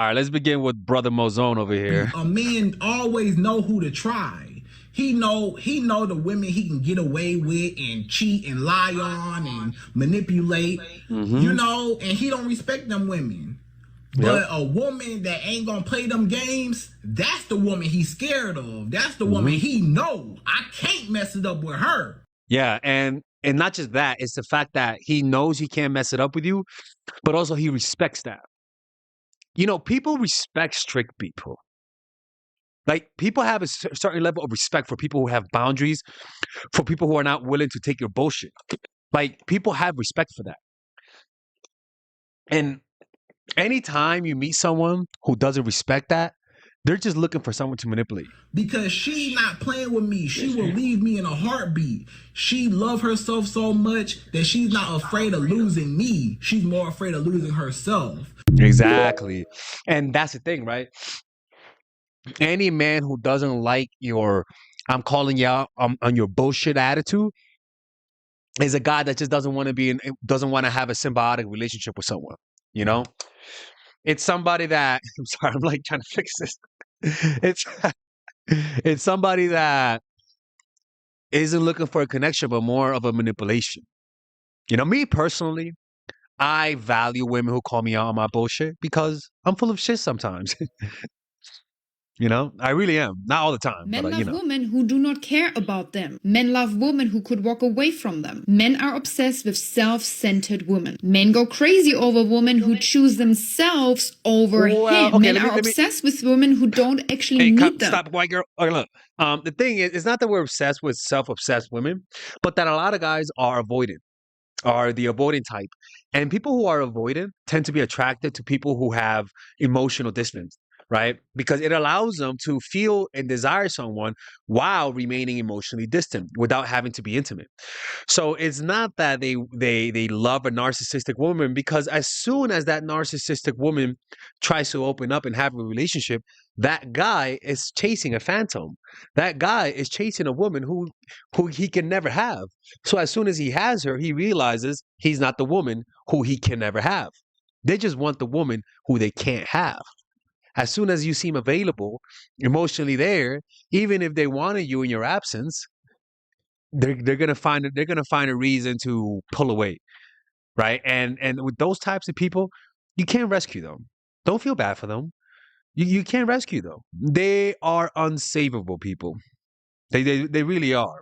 All right, let's begin with Brother Mozone over here. A man always know who to try. He know the women he can get away with and cheat and lie on and manipulate, Mm-hmm. and he don't respect them women. Yep. But a woman that ain't gonna play them games, that's the woman he's scared of. That's the woman he know. I can't mess it up with her. Yeah, and not just that, it's the fact that he knows he can't mess it up with you, but also he respects that. People respect strict people. Like, people have a certain level of respect for people who have boundaries, for people who are not willing to take your bullshit. Like, people have respect for that. And anytime you meet someone who doesn't respect that, they're just looking for someone to manipulate. Because she not playing with me. She will leave me in a heartbeat. She love herself so much that she's not afraid of losing me. She's more afraid of losing herself. Exactly. And that's the thing, right? Any man who doesn't like your I'm calling you out on your bullshit attitude is a guy that just doesn't want to have a symbiotic relationship with someone. You know, it's somebody that I'm sorry, I'm like trying to fix this. It's it's somebody that isn't looking for a connection, but more of a manipulation. Me personally, I value women who call me out on my bullshit because I'm full of shit sometimes. I really am. Not all the time, Men but love women who do not care about them. Men love women who could walk away from them. Men are obsessed with self-centered women. Men go crazy over women who choose themselves over him. okay, Men are obsessed with women who don't actually need them. Stop, white girl. Okay, look. The thing is, it's not that we're obsessed with self-obsessed women, but that a lot of guys are the avoidant type. And people who are avoidant tend to be attracted to people who have emotional distance, right? Because it allows them to feel and desire someone while remaining emotionally distant without having to be intimate. So it's not that they love a narcissistic woman, because as soon as that narcissistic woman tries to open up and have a relationship, that guy is chasing a phantom. That guy is chasing a woman who he can never have. So as soon as he has her, he realizes he's not the woman who he can never have. They just want the woman who they can't have. As soon as you seem available, emotionally there, even if they wanted you in your absence, they're gonna find a reason to pull away, right? And with those types of people, you can't rescue them. Don't feel bad for them. You can't rescue them. They are unsavable people. They really are.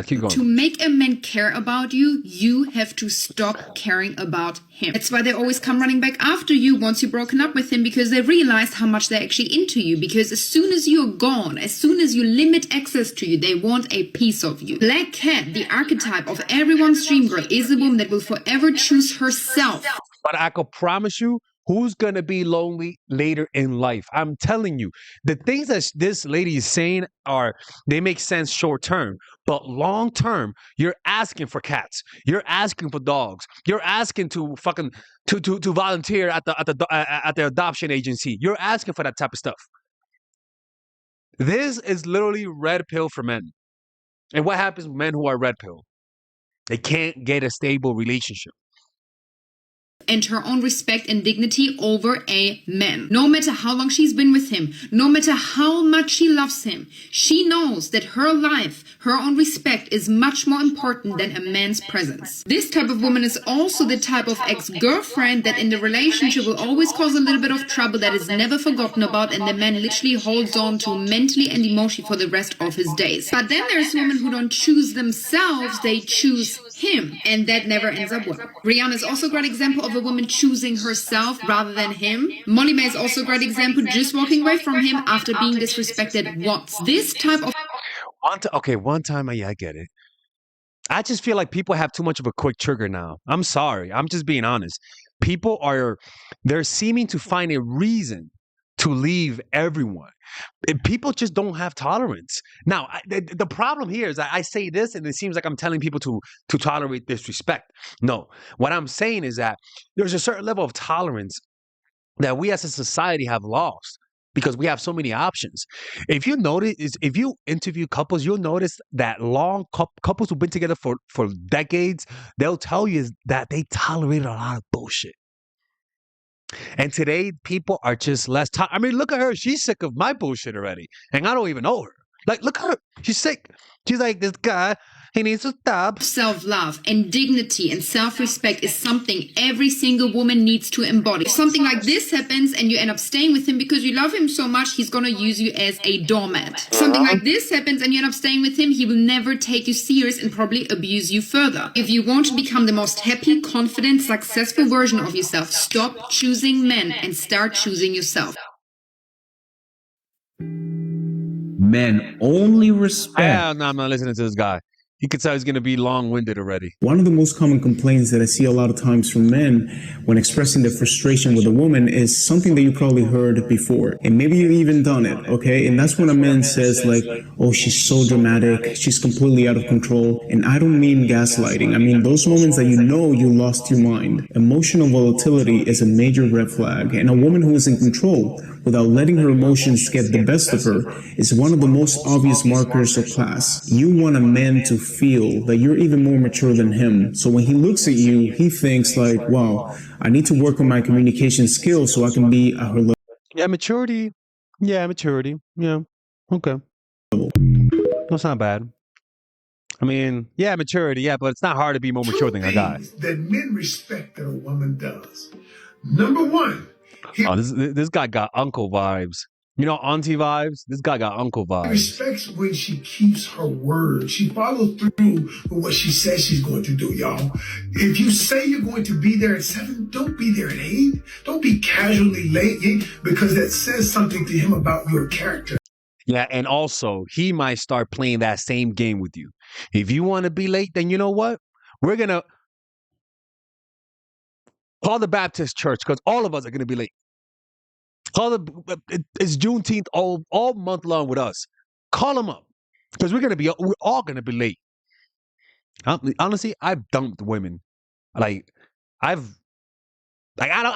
Keep going. To make a man care about you, you have to stop caring about him. That's why they always come running back after you once you've broken up with him, because they realize how much they're actually into you. Because as soon as you're gone, as soon as you limit access to you, they want a piece of you. Black Cat, the archetype of everyone's dream girl, is a woman that will forever choose herself. But I could promise you, who's going to be lonely later in life? I'm telling you, the things that this lady is saying they make sense short term, but long term, you're asking for cats. You're asking for dogs. You're asking to fucking to volunteer at the adoption agency. You're asking for that type of stuff. This is literally red pill for men. And what happens with men who are red pill? They can't get a stable relationship. And her own respect and dignity over a man. No matter how long she's been with him, no matter how much she loves him, she knows that her life, her own respect is much more important than a man's presence. This type of woman is also the type of ex-girlfriend that in the relationship will always cause a little bit of trouble that is never forgotten about, and the man literally holds on to mentally and emotionally for the rest of his days. But then there's women who don't choose themselves, they choose him, and that never ends up well. Rihanna is also a great example of a woman choosing herself rather than him. Molly May is also a great example, just walking away from him after being disrespected once. This type of... One time, yeah, I get it. I just feel like people have too much of a quick trigger now. I'm sorry. I'm just being honest. They're seeming to find a reason to leave everyone. People just don't have tolerance. Now, the problem here is I say this and it seems like I'm telling people to tolerate disrespect. No, what I'm saying is that there's a certain level of tolerance that we as a society have lost because we have so many options. If you interview couples, you'll notice that couples who've been together for decades, they'll tell you that they tolerated a lot of bullshit. And today, people are just less. I mean, look at her. She's sick of my bullshit already, and I don't even know her. Like, look at her. She's sick. She's like, this guy, he needs to stop. Self-love and dignity and self-respect is something every single woman needs to embody. If something like this happens and you end up staying with him because you love him so much, he's gonna use you as a doormat. If something like this happens and you end up staying with him, he will never take you serious and probably abuse you further. If you want to become the most happy, confident, successful version of yourself, stop choosing men and start choosing yourself. Men only respect. Hell no, I'm not listening to this guy. You can tell he's going to be long-winded already. One of the most common complaints that I see a lot of times from men when expressing their frustration with a woman is something that you probably heard before. And maybe you've even done it, okay? And that's when a man says like, oh, she's so dramatic, she's completely out of control. And I don't mean gaslighting. I mean those moments that you know you lost your mind. Emotional volatility is a major red flag. And a woman who is in control without letting her emotions get the best of her is one of the most obvious markers of class. You want a man to feel that you're even more mature than him. So when he looks at you, he thinks like, wow, I need to work on my communication skills so I can be at her level. Yeah, maturity. Yeah, maturity. Yeah. Okay. That's not bad. I mean, yeah, maturity. Yeah, but it's not hard to be more mature than a guy. That men respect that a woman does. Number one. Oh, this guy got uncle vibes. You know, auntie vibes? This guy got uncle vibes. Respects when she keeps her word. She follows through with what she says she's going to do, y'all. If you say you're going to be there at 7, don't be there at 8. Don't be casually late, because that says something to him about your character. Yeah, and also, he might start playing that same game with you. If you want to be late, then you know what? We're going to call the Baptist church because all of us are going to be late. It's Juneteenth all month long with us. Call them up because we're all gonna be late. Honestly, I've dumped women. I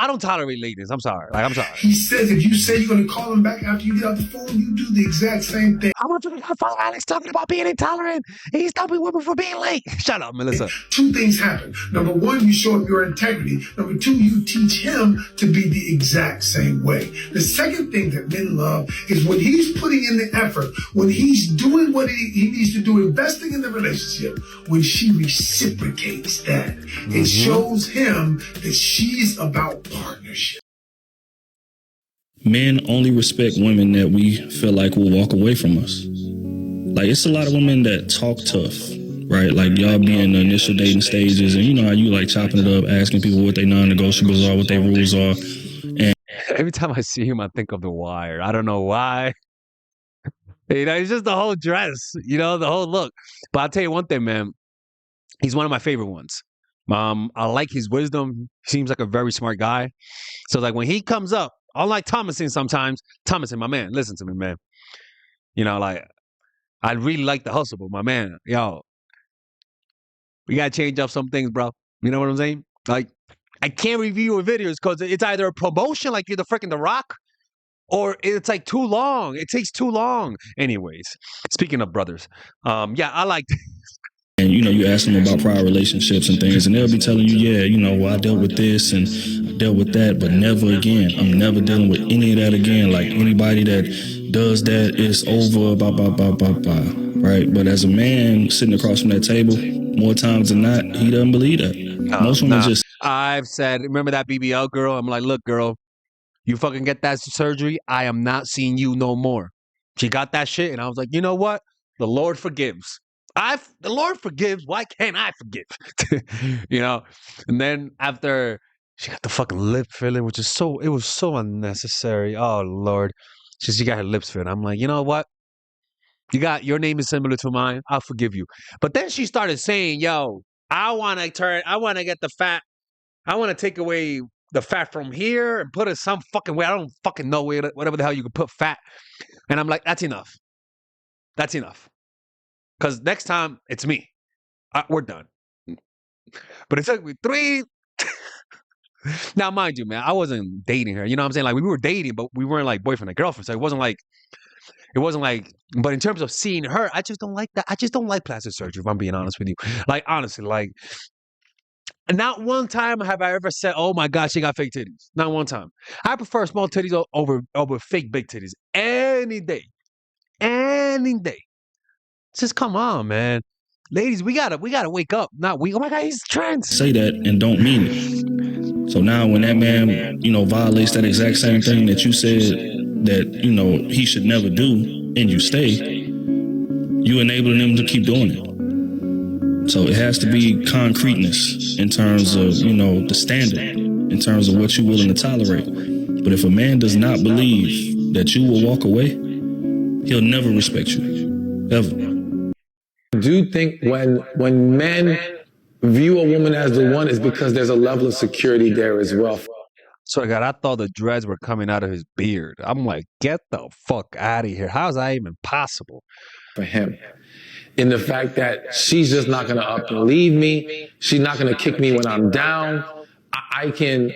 don't tolerate lateness. I'm sorry. I'm sorry. He says if you say you're going to call him back after you get off the phone, you do the exact same thing. How much we got follow Alex talking about being intolerant? He's stopping women from being late. Shut up, Melissa. 2 things happen. Number 1, you show up your integrity. Number 2, you teach him to be the exact same way. The second thing that men love is when he's putting in the effort, when he's doing what he needs to do, investing in the relationship, when she reciprocates that. It shows him that she's about partnership. Men only respect women that we feel like will walk away from us. Like, it's a lot of women that talk tough, right? Like, y'all be in the initial dating stages, and you know how you like chopping it up, asking people what their non-negotiables are, what their rules are. And every time I see him, I think of The Wire. I don't know why. You know, it's just the whole dress, you know, the whole look. But I'll tell you one thing, man. He's one of my favorite ones. I like his wisdom. He seems like a very smart guy. So, like, when he comes up, unlike Thomason sometimes, Thomason, my man, listen to me, man. You know, like, I really like the hustle, but my man, yo, we got to change up some things, bro. You know what I'm saying? Like, I can't review your videos because it's either a promotion like you're the freaking The Rock, or it's like too long. It takes too long. Anyways, speaking of brothers, yeah, I like. And, you know, you ask them about prior relationships and things, and they'll be telling you, yeah, you know, well, I dealt with this and I dealt with that, but never again. I'm never dealing with any of that again. Like, anybody that does that is over, right? But as a man sitting across from that table, more times than not, he doesn't believe that. Most women just... I've said, remember that BBL girl? I'm like, look, girl, you fucking get that surgery, I am not seeing you no more. She got that shit, and I was like, you know what? The Lord forgives. The Lord forgives. Why can't I forgive? You know? And then after she got the fucking lip filling, which is it was so unnecessary. Oh, Lord. She got her lips filled. I'm like, you know what? Your name is similar to mine. I'll forgive you. But then she started saying, yo, I want to get the fat. I want to take away the fat from here and put it some fucking way. I don't fucking know whatever the hell you could put fat. And I'm like, that's enough. That's enough. Because next time, it's me. We're done. But it took me 3... Now, mind you, man, I wasn't dating her. You know what I'm saying? Like, we were dating, but we weren't like boyfriend and girlfriend. So it wasn't like, but in terms of seeing her, I just don't like that. I just don't like plastic surgery, if I'm being honest with you. Like, honestly, like, Not one time have I ever said, "Oh my God, she got fake titties." Not one time. I prefer small titties over fake big titties any day, any day. Just come on, man, ladies, we gotta wake up. Not we. Oh my God, he's trans. Say that and don't mean it. So now when that man, violates that exact same thing that you said that, he should never do, and you stay, you enabling him to keep doing it. So it has to be concreteness in terms of, the standard, in terms of what you're willing to tolerate. But if a man does not believe that you will walk away, he'll never respect you, ever. Do you think when men view a woman as the one is because there's a level of security there as well? So God, I thought the dreads were coming out of his beard. I'm like, get the fuck out of here. How is that even possible? For him. In the fact that she's just not going to up and leave me. She's not going to kick me when I'm down. I can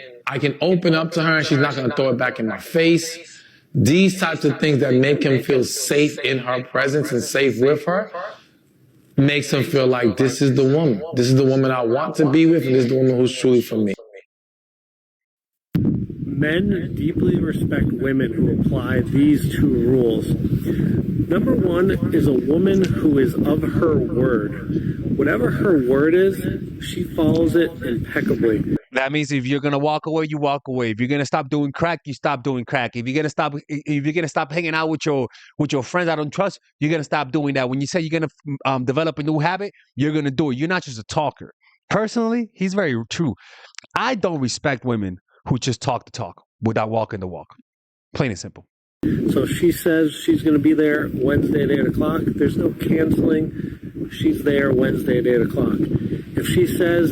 open up to her and she's not going to throw it back in my face. These types of things that make him feel safe in her presence and safe with her makes him feel like this is the woman. This is the woman I want to be with, and this is the woman who's truly for me. Men deeply respect women who apply these two rules. Number one is a woman who is of her word. Whatever her word is, she follows it impeccably. That means if you're gonna walk away, you walk away. If you're gonna stop doing crack, you stop doing crack. If you're gonna stop hanging out with your friends I don't trust, you're gonna stop doing that. When you say you're gonna develop a new habit, you're gonna do it. You're not just a talker. Personally, he's very true. I don't respect women who just talk the talk without walking the walk. Plain and simple. So she says she's going to be there Wednesday at 8 o'clock. There's no canceling. She's there Wednesday at 8 o'clock. If she says,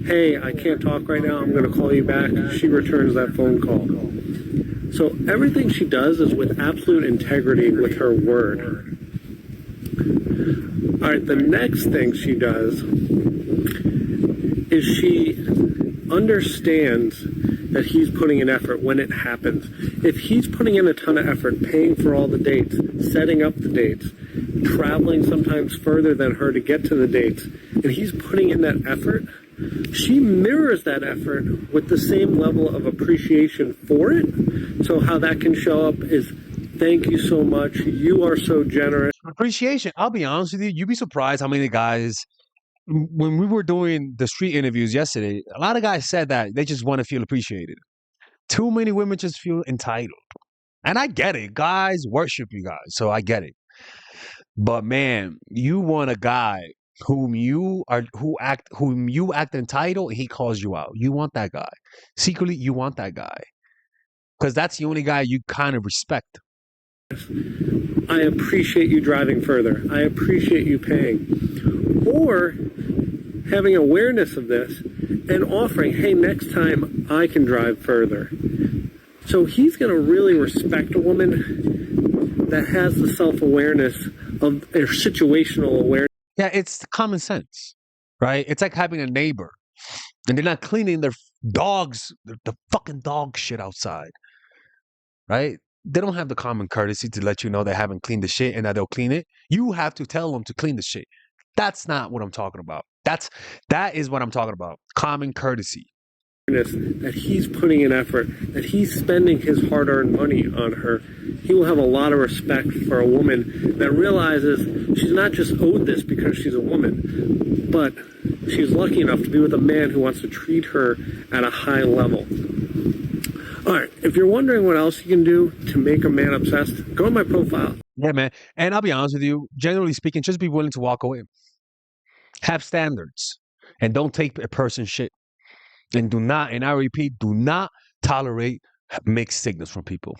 hey, I can't talk right now, I'm going to call you back, she returns that phone call. So everything she does is with absolute integrity with her word. All right, the next thing she does is she understands that he's putting in effort when it happens. If he's putting in a ton of effort, paying for all the dates, setting up the dates, traveling sometimes further than her to get to the dates, and he's putting in that effort, she mirrors that effort with the same level of appreciation for it. So how that can show up is, thank you so much. You are so generous. Appreciation. I'll be honest with you. You'd be surprised how many guys, when we were doing the street interviews yesterday, a lot of guys said that they just want to feel appreciated. Too many women just feel entitled. And I get it. Guys worship you guys, so I get it. But man, you want a guy whom you act entitled and he calls you out. You want that guy. Secretly, you want that guy. Because that's the only guy you kind of respect. I appreciate you driving further. I appreciate you paying. Or having awareness of this and offering, hey, next time I can drive further. So he's going to really respect a woman that has the self-awareness of their situational awareness. Yeah, it's common sense, right? It's like having a neighbor and they're not cleaning their dogs, the fucking dog shit outside, right? They don't have the common courtesy to let you know they haven't cleaned the shit and that they'll clean it. You have to tell them to clean the shit. That's not what I'm talking about. That is what I'm talking about. Common courtesy. That he's putting in effort, that he's spending his hard-earned money on her. He will have a lot of respect for a woman that realizes she's not just owed this because she's a woman, but she's lucky enough to be with a man who wants to treat her at a high level. All right, if you're wondering what else you can do to make a man obsessed, go on my profile. Yeah, man. And I'll be honest with you, generally speaking, just be willing to walk away. Have standards. And don't take a person's shit. And do not, and I repeat, do not tolerate mixed signals from people.